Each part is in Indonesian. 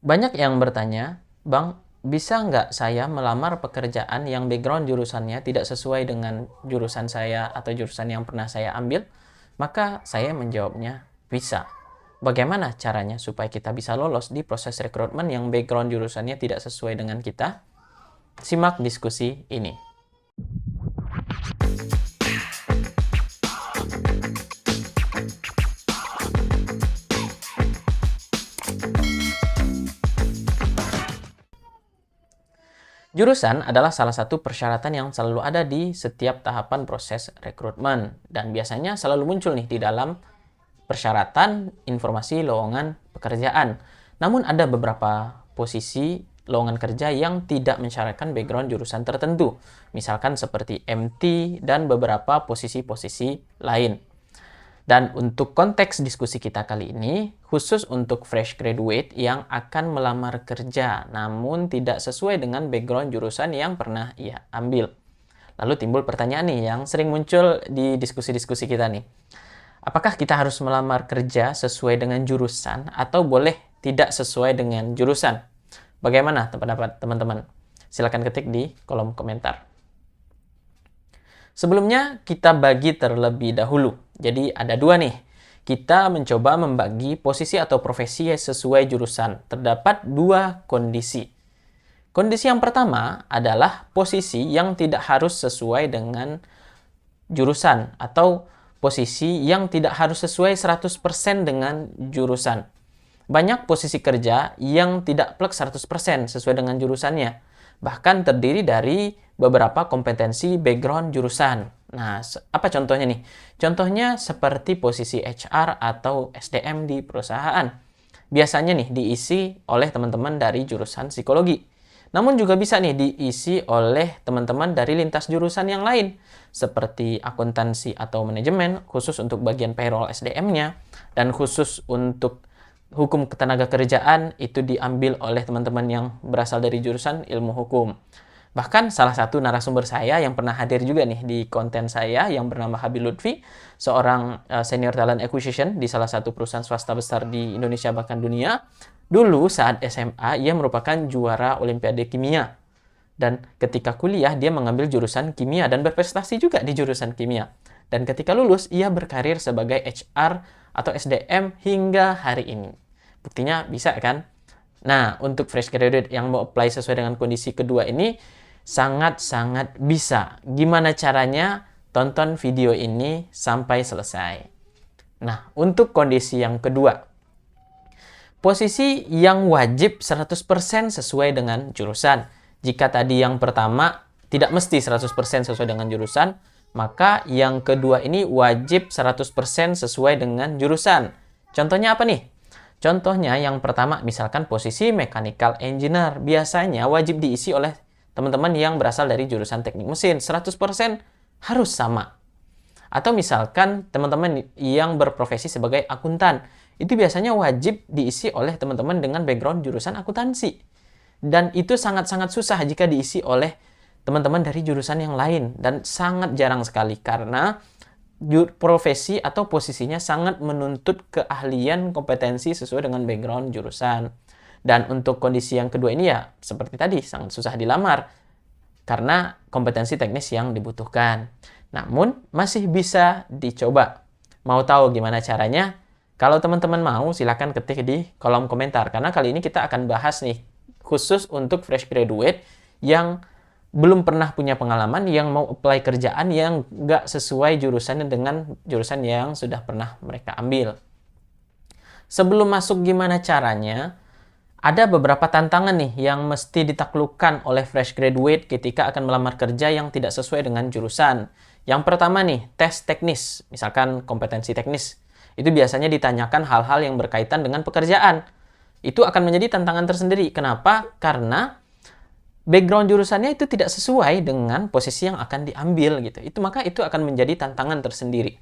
Banyak yang bertanya, Bang, bisa nggak saya melamar pekerjaan yang background jurusannya tidak sesuai dengan jurusan saya atau jurusan yang pernah saya ambil? Maka saya menjawabnya, bisa. Bagaimana caranya supaya kita bisa lolos di proses rekrutmen yang background jurusannya tidak sesuai dengan kita? Simak diskusi ini. Jurusan adalah salah satu persyaratan yang selalu ada di setiap tahapan proses rekrutmen dan biasanya selalu muncul nih di dalam persyaratan informasi lowongan pekerjaan. Namun ada beberapa posisi lowongan kerja yang tidak mensyaratkan background jurusan tertentu, misalkan seperti MT dan beberapa posisi-posisi lain. Dan untuk konteks diskusi kita kali ini, khusus untuk fresh graduate yang akan melamar kerja, namun tidak sesuai dengan background jurusan yang pernah ia ambil. Lalu timbul pertanyaan nih yang sering muncul di diskusi-diskusi kita nih. Apakah kita harus melamar kerja sesuai dengan jurusan atau boleh tidak sesuai dengan jurusan? Bagaimana pendapat teman-teman? Silakan ketik di kolom komentar. Sebelumnya kita bagi terlebih dahulu. Jadi ada dua nih. Kita mencoba membagi posisi atau profesi sesuai jurusan. Terdapat dua kondisi. Kondisi yang pertama adalah posisi yang tidak harus sesuai dengan jurusan atau posisi yang tidak harus sesuai 100% dengan jurusan. Banyak posisi kerja yang tidak plek 100% sesuai dengan jurusannya. Bahkan terdiri dari beberapa kompetensi background jurusan. Nah, apa contohnya nih? Contohnya seperti posisi HR atau SDM di perusahaan. Biasanya nih diisi oleh teman-teman dari jurusan psikologi. Namun juga bisa nih diisi oleh teman-teman dari lintas jurusan yang lain, seperti akuntansi atau manajemen, khusus untuk bagian payroll SDM-nya, dan khusus untuk hukum ketenaga kerjaan itu diambil oleh teman-teman yang berasal dari jurusan ilmu hukum. Bahkan salah satu narasumber saya yang pernah hadir juga nih di konten saya yang bernama Habib Lutfi, seorang senior talent acquisition di salah satu perusahaan swasta besar di Indonesia bahkan dunia. Dulu saat SMA ia merupakan juara Olimpiade Kimia. Dan ketika kuliah dia mengambil jurusan kimia dan berprestasi juga di jurusan kimia. Dan ketika lulus ia berkarir sebagai HR atau SDM hingga hari ini. Buktinya bisa kan? Nah, untuk fresh graduate yang mau apply sesuai dengan kondisi kedua ini, sangat-sangat bisa. Gimana caranya? Tonton video ini sampai selesai. Nah, untuk kondisi yang kedua, posisi yang wajib 100% sesuai dengan jurusan. Jika tadi yang pertama tidak mesti 100% sesuai dengan jurusan, maka yang kedua ini wajib 100% sesuai dengan jurusan. Contohnya apa nih? Contohnya yang pertama, misalkan posisi mechanical engineer. Biasanya wajib diisi oleh teman-teman yang berasal dari jurusan teknik mesin. 100% harus sama. Atau misalkan teman-teman yang berprofesi sebagai akuntan. Itu biasanya wajib diisi oleh teman-teman dengan background jurusan akuntansi. Dan itu sangat-sangat susah jika diisi oleh teman-teman dari jurusan yang lain. Dan sangat jarang sekali karena profesi atau posisinya sangat menuntut keahlian kompetensi sesuai dengan background jurusan. Dan untuk kondisi yang kedua ini ya seperti tadi sangat susah dilamar karena kompetensi teknis yang dibutuhkan. Namun masih bisa dicoba. Mau tahu gimana caranya? Kalau teman-teman mau silakan ketik di kolom komentar karena kali ini kita akan bahas nih khusus untuk fresh graduate yang belum pernah punya pengalaman, yang mau apply kerjaan yang nggak sesuai jurusannya dengan jurusan yang sudah pernah mereka ambil. Sebelum masuk gimana caranya, ada beberapa tantangan nih yang mesti ditaklukkan oleh fresh graduate ketika akan melamar kerja yang tidak sesuai dengan jurusan. Yang pertama nih, tes teknis, misalkan kompetensi teknis. Itu biasanya ditanyakan hal-hal yang berkaitan dengan pekerjaan. Itu akan menjadi tantangan tersendiri. Kenapa? Karena background jurusannya itu tidak sesuai dengan posisi yang akan diambil gitu. Maka itu akan menjadi tantangan tersendiri.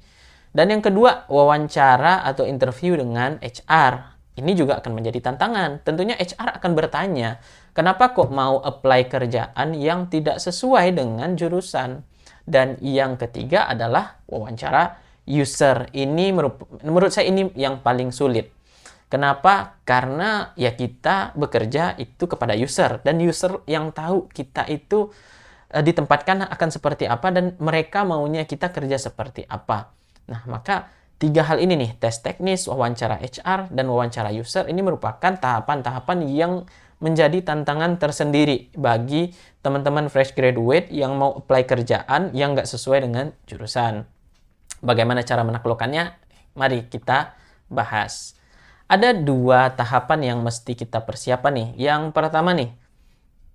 Dan yang kedua, wawancara atau interview dengan HR. Ini juga akan menjadi tantangan. Tentunya HR akan bertanya, kenapa kok mau apply kerjaan yang tidak sesuai dengan jurusan? Dan yang ketiga adalah wawancara user. Ini menurut saya ini yang paling sulit. Kenapa? Karena ya kita bekerja itu kepada user, dan user yang tahu kita itu ditempatkan akan seperti apa dan mereka maunya kita kerja seperti apa. Nah, maka 3 hal ini nih, tes teknis, wawancara HR, dan wawancara user, ini merupakan tahapan-tahapan yang menjadi tantangan tersendiri bagi teman-teman fresh graduate yang mau apply kerjaan yang nggak sesuai dengan jurusan. Bagaimana cara menaklukkannya? Mari kita bahas. Ada 2 tahapan yang mesti kita persiapan nih. Yang pertama nih,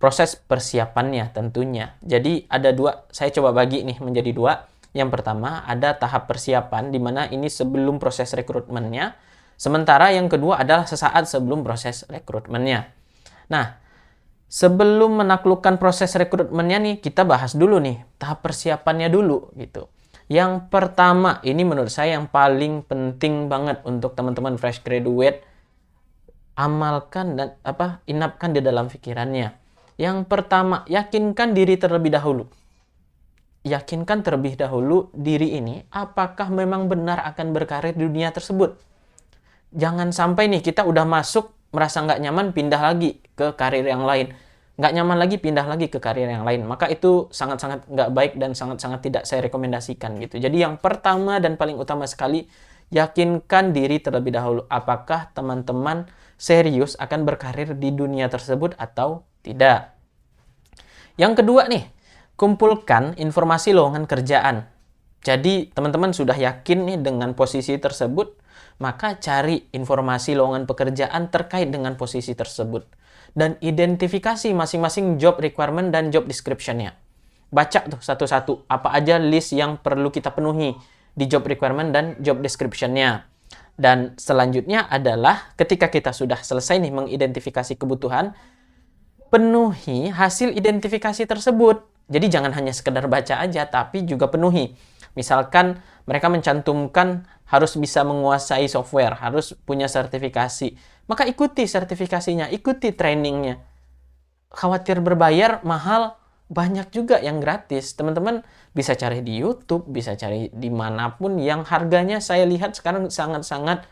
proses persiapannya tentunya. Jadi ada 2, saya coba bagi nih menjadi 2. Yang pertama ada tahap persiapan, di mana ini sebelum proses rekrutmennya. Sementara yang kedua adalah sesaat sebelum proses rekrutmennya. Nah, sebelum menaklukkan proses rekrutmennya nih, kita bahas dulu nih tahap persiapannya dulu gitu. Yang pertama, ini menurut saya yang paling penting banget untuk teman-teman fresh graduate amalkan dan inapkan di dalam pikirannya. Yang pertama, yakinkan diri terlebih dahulu. Yakinkan terlebih dahulu diri ini apakah memang benar akan berkarir di dunia tersebut. Jangan sampai nih kita udah masuk merasa nggak nyaman pindah lagi ke karir yang lain. Nggak nyaman lagi, pindah lagi ke karir yang lain. Maka itu sangat-sangat nggak baik dan sangat-sangat tidak saya rekomendasikan gitu. Jadi yang pertama dan paling utama sekali, yakinkan diri terlebih dahulu. Apakah teman-teman serius akan berkarir di dunia tersebut atau tidak. Yang kedua nih, kumpulkan informasi lowongan kerjaan. Jadi teman-teman sudah yakin nih dengan posisi tersebut, maka cari informasi lowongan pekerjaan terkait dengan posisi tersebut. Dan identifikasi masing-masing job requirement dan job description-nya. Baca tuh satu-satu, apa aja list yang perlu kita penuhi di job requirement dan job description-nya. Dan selanjutnya adalah ketika kita sudah selesai nih mengidentifikasi kebutuhan, penuhi hasil identifikasi tersebut. Jadi jangan hanya sekedar baca aja, tapi juga penuhi. Misalkan mereka mencantumkan harus bisa menguasai software, harus punya sertifikasi. Maka ikuti sertifikasinya, ikuti trainingnya. Khawatir berbayar, mahal, banyak juga yang gratis. Teman-teman bisa cari di YouTube, bisa cari dimanapun yang harganya saya lihat sekarang sangat-sangat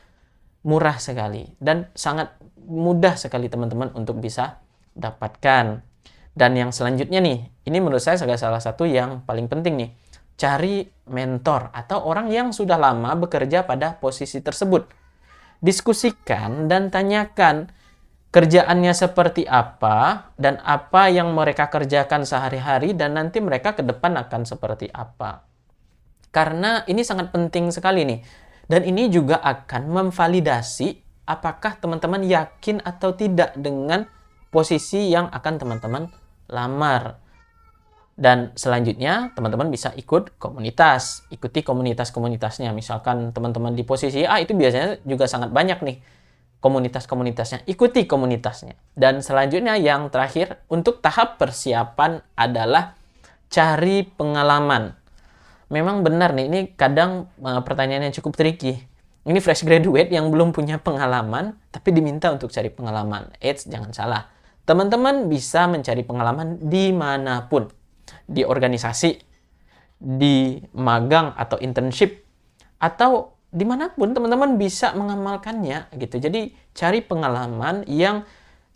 murah sekali. Dan sangat mudah sekali teman-teman untuk bisa dapatkan. Dan yang selanjutnya nih, ini menurut saya salah satu yang paling penting nih. Cari mentor atau orang yang sudah lama bekerja pada posisi tersebut. Diskusikan dan tanyakan kerjaannya seperti apa dan apa yang mereka kerjakan sehari-hari dan nanti mereka ke depan akan seperti apa. Karena ini sangat penting sekali nih. Dan ini juga akan memvalidasi apakah teman-teman yakin atau tidak dengan posisi yang akan teman-teman lamar. Dan selanjutnya, teman-teman bisa ikut komunitas. Ikuti komunitas-komunitasnya. Misalkan teman-teman di posisi A itu biasanya juga sangat banyak nih komunitas-komunitasnya. Ikuti komunitasnya. Dan selanjutnya yang terakhir, untuk tahap persiapan adalah cari pengalaman. Memang benar nih, ini kadang pertanyaannya cukup tricky. Ini fresh graduate yang belum punya pengalaman, tapi diminta untuk cari pengalaman. Jangan salah. Teman-teman bisa mencari pengalaman dimanapun. Di organisasi, di magang atau internship, atau dimanapun teman-teman bisa mengamalkannya gitu. Jadi cari pengalaman yang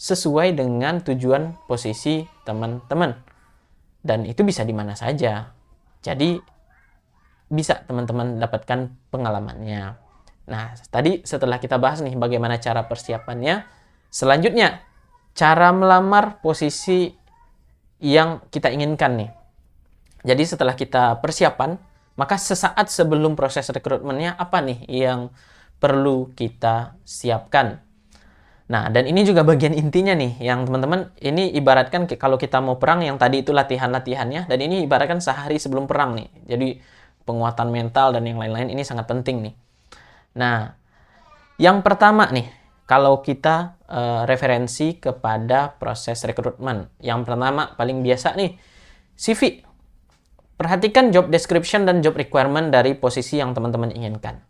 sesuai dengan tujuan posisi teman-teman. Dan itu bisa di mana saja. Jadi bisa teman-teman dapatkan pengalamannya. Nah, tadi setelah kita bahas nih bagaimana cara persiapannya, selanjutnya cara melamar posisi yang kita inginkan nih. Jadi setelah kita persiapan, maka sesaat sebelum proses rekrutmennya apa nih yang perlu kita siapkan. Nah, dan ini juga bagian intinya nih, yang teman-teman, ini ibaratkan kalau kita mau perang, yang tadi itu latihan-latihannya, dan ini ibaratkan sehari sebelum perang nih. Jadi penguatan mental dan yang lain-lain ini sangat penting nih. Nah, yang pertama nih, kalau kita referensi kepada proses rekrutmen. Yang pertama, paling biasa nih, CV. Perhatikan job description dan job requirement dari posisi yang teman-teman inginkan.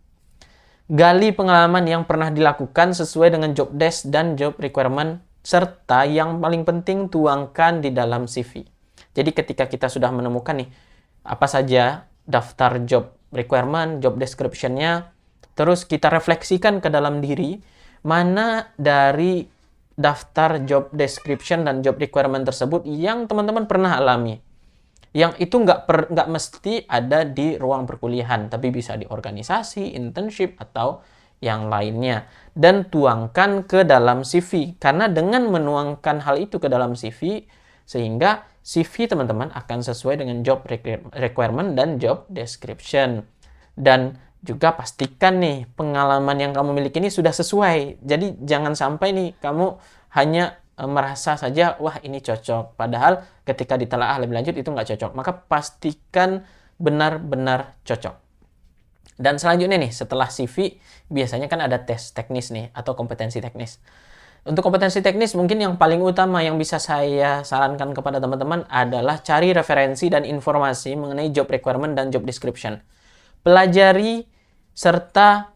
Gali pengalaman yang pernah dilakukan sesuai dengan job desk dan job requirement, serta yang paling penting tuangkan di dalam CV. Jadi ketika kita sudah menemukan nih, apa saja daftar job requirement, job description-nya, terus kita refleksikan ke dalam diri, mana dari daftar job description dan job requirement tersebut yang teman-teman pernah alami. Yang itu nggak mesti ada di ruang perkuliahan, tapi bisa di organisasi, internship, atau yang lainnya. Dan tuangkan ke dalam CV. Karena dengan menuangkan hal itu ke dalam CV, sehingga CV teman-teman akan sesuai dengan job requirement dan job description. Dan juga pastikan nih, pengalaman yang kamu miliki ini sudah sesuai. Jadi jangan sampai nih kamu hanya merasa saja, wah ini cocok. Padahal ketika ditelaah lebih lanjut itu nggak cocok. Maka pastikan benar-benar cocok. Dan selanjutnya nih, setelah CV, biasanya kan ada tes teknis nih, atau kompetensi teknis. Untuk kompetensi teknis, mungkin yang paling utama yang bisa saya sarankan kepada teman-teman adalah cari referensi dan informasi mengenai job requirement dan job description. Pelajari serta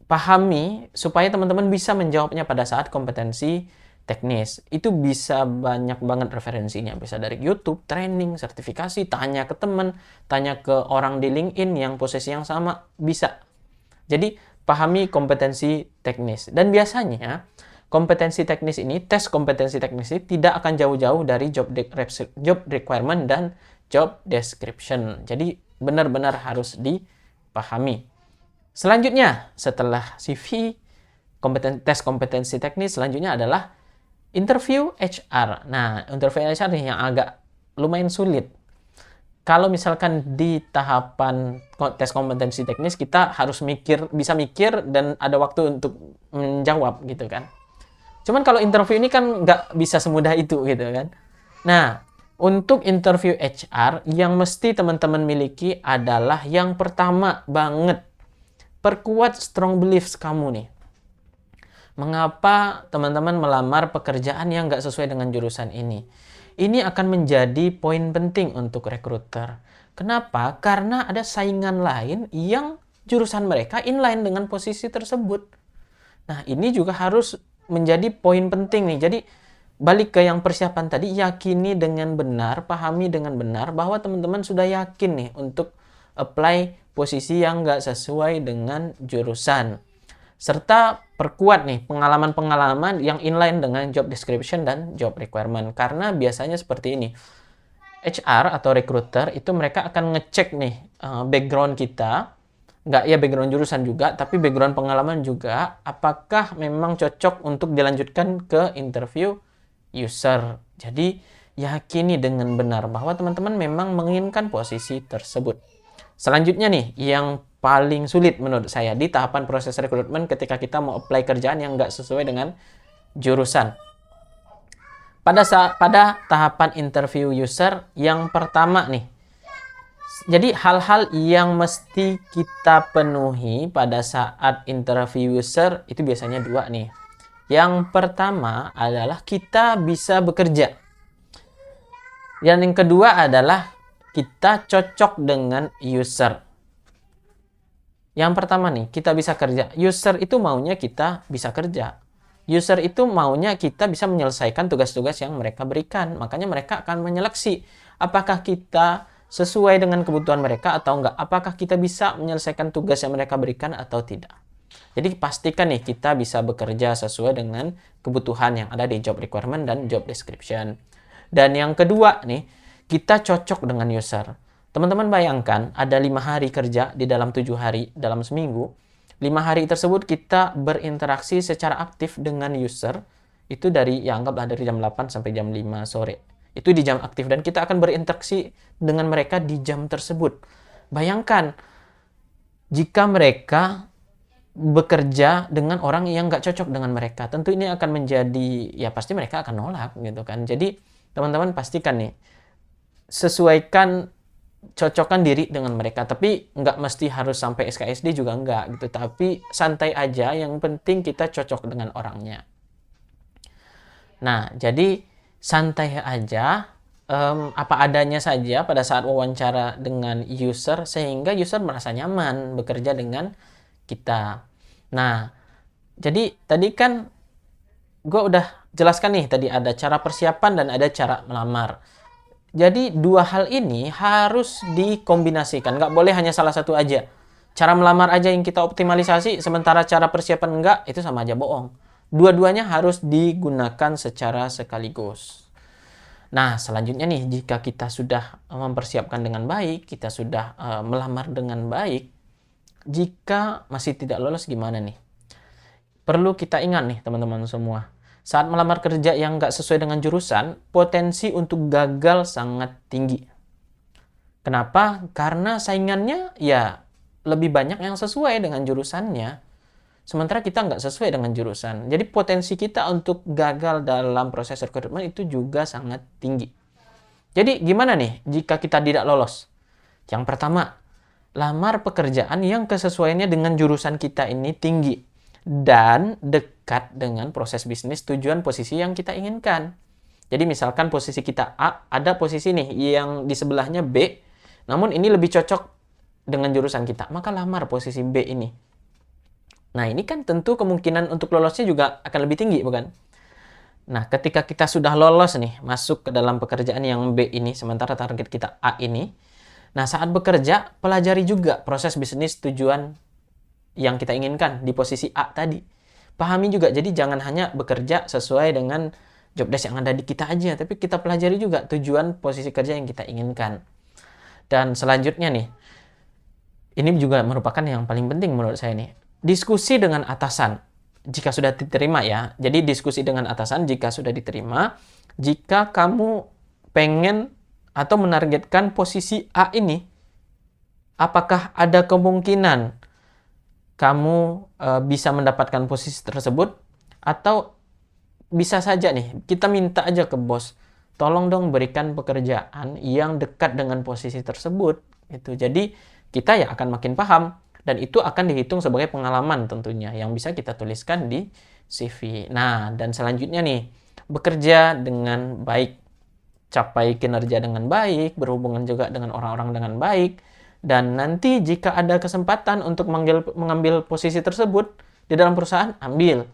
pahami supaya teman-teman bisa menjawabnya pada saat kompetensi teknis. Itu bisa banyak banget referensinya. Bisa dari YouTube, training, sertifikasi, tanya ke teman, tanya ke orang di LinkedIn yang posisi yang sama, bisa. Jadi, pahami kompetensi teknis. Dan biasanya, kompetensi teknis ini, tes kompetensi teknis ini tidak akan jauh-jauh dari job requirement dan job description. Jadi, benar-benar harus dipahami. Selanjutnya, setelah CV, tes kompetensi teknis, selanjutnya adalah interview HR. Nah, interview HR nih yang agak lumayan sulit. Kalau misalkan di tahapan tes kompetensi teknis, kita harus bisa mikir dan ada waktu untuk menjawab gitu kan. Cuman kalau interview ini kan nggak bisa semudah itu gitu kan. Nah, untuk interview HR yang mesti teman-teman miliki adalah yang pertama banget, perkuat strong beliefs kamu nih. Mengapa teman-teman melamar pekerjaan yang nggak sesuai dengan jurusan ini? Ini akan menjadi poin penting untuk rekruter. Kenapa? Karena ada saingan lain yang jurusan mereka inline dengan posisi tersebut. Nah, ini juga harus menjadi poin penting nih. Jadi, balik ke yang persiapan tadi, yakini dengan benar, pahami dengan benar bahwa teman-teman sudah yakin nih untuk apply posisi yang nggak sesuai dengan jurusan. Serta perkuat nih pengalaman-pengalaman yang inline dengan job description dan job requirement. Karena biasanya seperti ini. HR atau recruiter itu mereka akan ngecek nih background kita. Nggak ya background jurusan juga, tapi background pengalaman juga. Apakah memang cocok untuk dilanjutkan ke interview user. Jadi yakini dengan benar bahwa teman-teman memang menginginkan posisi tersebut. Selanjutnya nih, yang paling sulit menurut saya di tahapan proses rekrutmen ketika kita mau apply kerjaan yang nggak sesuai dengan jurusan. Pada tahapan interview user yang pertama nih, jadi hal-hal yang mesti kita penuhi pada saat interview user itu biasanya dua nih. Yang pertama adalah kita bisa bekerja. Yang kedua adalah kita cocok dengan user. Yang pertama nih, kita bisa kerja. User itu maunya kita bisa kerja. User itu maunya kita bisa menyelesaikan tugas-tugas yang mereka berikan. Makanya mereka akan menyeleksi apakah kita sesuai dengan kebutuhan mereka atau enggak. Apakah kita bisa menyelesaikan tugas yang mereka berikan atau tidak. Jadi pastikan nih kita bisa bekerja sesuai dengan kebutuhan yang ada di job requirement dan job description. Dan yang kedua nih, kita cocok dengan user. Teman-teman bayangkan ada 5 hari kerja di dalam 7 hari dalam seminggu. 5 hari tersebut kita berinteraksi secara aktif dengan user. Itu anggaplah dari jam 8 sampai jam 5 sore. Itu di jam aktif dan kita akan berinteraksi dengan mereka di jam tersebut. Bayangkan jika mereka bekerja dengan orang yang nggak cocok dengan mereka. Tentu ini akan menjadi, ya pasti mereka akan nolak gitu kan. Jadi teman-teman pastikan nih, cocokkan diri dengan mereka, tapi nggak mesti harus sampai SKSD juga nggak gitu, tapi santai aja, yang penting kita cocok dengan orangnya. Nah, jadi santai aja, apa adanya saja pada saat wawancara dengan user, sehingga user merasa nyaman bekerja dengan kita. Nah, jadi tadi kan gue udah jelaskan nih, tadi ada cara persiapan dan ada cara melamar. Jadi dua hal ini harus dikombinasikan, nggak boleh hanya salah satu aja. cara melamar aja yang kita optimalisasi, sementara cara persiapan enggak, itu sama aja bohong. Dua-duanya harus digunakan secara sekaligus. Nah, selanjutnya nih, jika kita sudah mempersiapkan dengan baik, kita sudah melamar dengan baik, jika masih tidak lolos gimana nih? Perlu kita ingat nih, teman-teman semua. Saat melamar kerja yang nggak sesuai dengan jurusan, potensi untuk gagal sangat tinggi. Kenapa? Karena saingannya ya lebih banyak yang sesuai dengan jurusannya. Sementara kita nggak sesuai dengan jurusan. Jadi potensi kita untuk gagal dalam proses rekrutmen itu juga sangat tinggi. Jadi gimana nih jika kita tidak lolos? Yang pertama, lamar pekerjaan yang kesesuaiannya dengan jurusan kita ini tinggi dan dekat dengan proses bisnis tujuan posisi yang kita inginkan. Jadi misalkan posisi kita A, ada posisi nih yang di sebelahnya B, namun ini lebih cocok dengan jurusan kita, maka lamar posisi B ini. Nah, ini kan tentu kemungkinan untuk lolosnya juga akan lebih tinggi, bukan? Nah, ketika kita sudah lolos nih, masuk ke dalam pekerjaan yang B ini, sementara target kita A ini, nah saat bekerja, pelajari juga proses bisnis tujuan yang kita inginkan di posisi A tadi. Pahami juga, jadi jangan hanya bekerja sesuai dengan job desk yang ada di kita aja, tapi kita pelajari juga tujuan posisi kerja yang kita inginkan. Dan selanjutnya nih, ini juga merupakan yang paling penting menurut saya nih. Diskusi dengan atasan, jika sudah diterima ya. Jadi diskusi dengan atasan jika sudah diterima, jika kamu pengen atau menargetkan posisi A ini, apakah ada kemungkinan kamu bisa mendapatkan posisi tersebut? Atau bisa saja nih, kita minta aja ke bos, tolong dong berikan pekerjaan yang dekat dengan posisi tersebut. Itu. Jadi kita ya akan makin paham. Dan itu akan dihitung sebagai pengalaman tentunya yang bisa kita tuliskan di CV. Nah, dan selanjutnya nih, bekerja dengan baik, capai kinerja dengan baik, berhubungan juga dengan orang-orang dengan baik, dan nanti jika ada kesempatan untuk mengambil posisi tersebut di dalam perusahaan, ambil.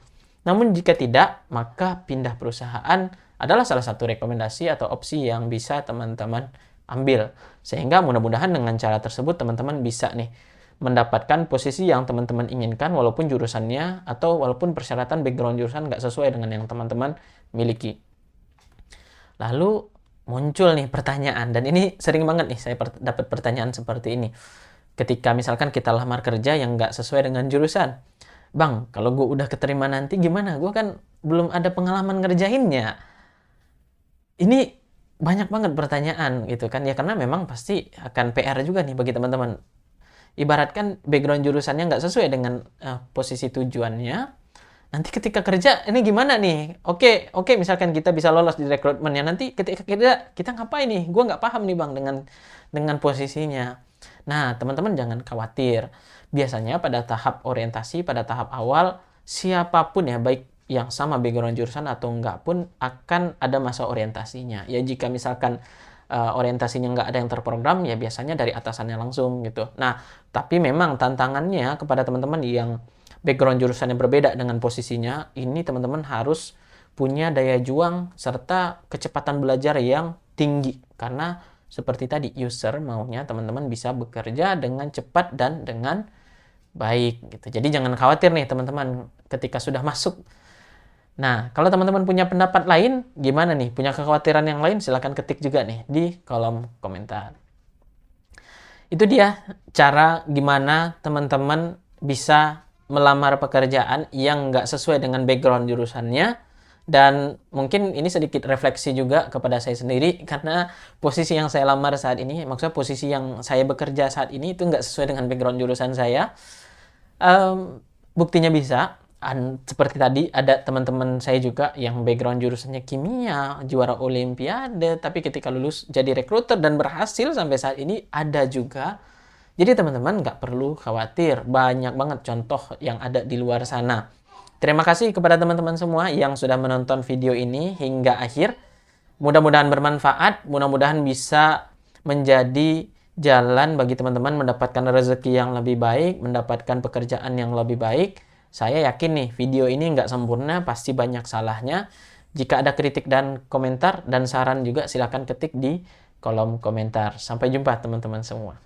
Namun jika tidak, maka pindah perusahaan adalah salah satu rekomendasi atau opsi yang bisa teman-teman ambil. Sehingga mudah-mudahan dengan cara tersebut teman-teman bisa nih mendapatkan posisi yang teman-teman inginkan walaupun jurusannya atau walaupun persyaratan background jurusan nggak sesuai dengan yang teman-teman miliki. Lalu muncul nih pertanyaan, dan ini sering banget nih saya dapat pertanyaan seperti ini. Ketika misalkan kita lamar kerja yang nggak sesuai dengan jurusan. Bang, kalau gue udah keterima nanti gimana? Gue kan belum ada pengalaman ngerjainnya. Ini banyak banget pertanyaan gitu kan. Ya karena memang pasti akan PR juga nih bagi teman-teman. Ibaratkan background jurusannya nggak sesuai dengan posisi tujuannya, nanti ketika kerja ini gimana nih? Oke, misalkan kita bisa lolos di rekrutmennya, nanti ketika kita ngapain nih? Gue nggak paham nih bang dengan posisinya. Nah, teman-teman jangan khawatir. Biasanya pada tahap orientasi, pada tahap awal, siapapun ya, baik yang sama background jurusan atau enggak pun akan ada masa orientasinya. Ya jika misalkan orientasinya nggak ada yang terprogram, ya biasanya dari atasannya langsung gitu. Nah, tapi memang tantangannya kepada teman-teman yang background jurusannya berbeda dengan posisinya, ini teman-teman harus punya daya juang serta kecepatan belajar yang tinggi. Karena seperti tadi, user maunya teman-teman bisa bekerja dengan cepat dan dengan baik gitu. Jadi jangan khawatir nih teman-teman ketika sudah masuk. Nah, kalau teman-teman punya pendapat lain, gimana nih? Punya kekhawatiran yang lain, silahkan ketik juga nih di kolom komentar. Itu dia cara gimana teman-teman bisa melamar pekerjaan yang nggak sesuai dengan background jurusannya. Dan mungkin ini sedikit refleksi juga kepada saya sendiri, karena posisi yang saya lamar saat ini, maksudnya posisi yang saya bekerja saat ini itu nggak sesuai dengan background jurusan saya. Buktinya bisa. Seperti tadi ada teman-teman saya juga yang background jurusannya kimia, juara olimpiade, tapi ketika lulus jadi rekruter dan berhasil sampai saat ini ada juga. Jadi teman-teman nggak perlu khawatir, banyak banget contoh yang ada di luar sana. Terima kasih kepada teman-teman semua yang sudah menonton video ini hingga akhir. Mudah-mudahan bermanfaat, mudah-mudahan bisa menjadi jalan bagi teman-teman mendapatkan rezeki yang lebih baik, mendapatkan pekerjaan yang lebih baik. Saya yakin nih video ini nggak sempurna, pasti banyak salahnya. Jika ada kritik dan komentar dan saran juga silahkan ketik di kolom komentar. Sampai jumpa teman-teman semua.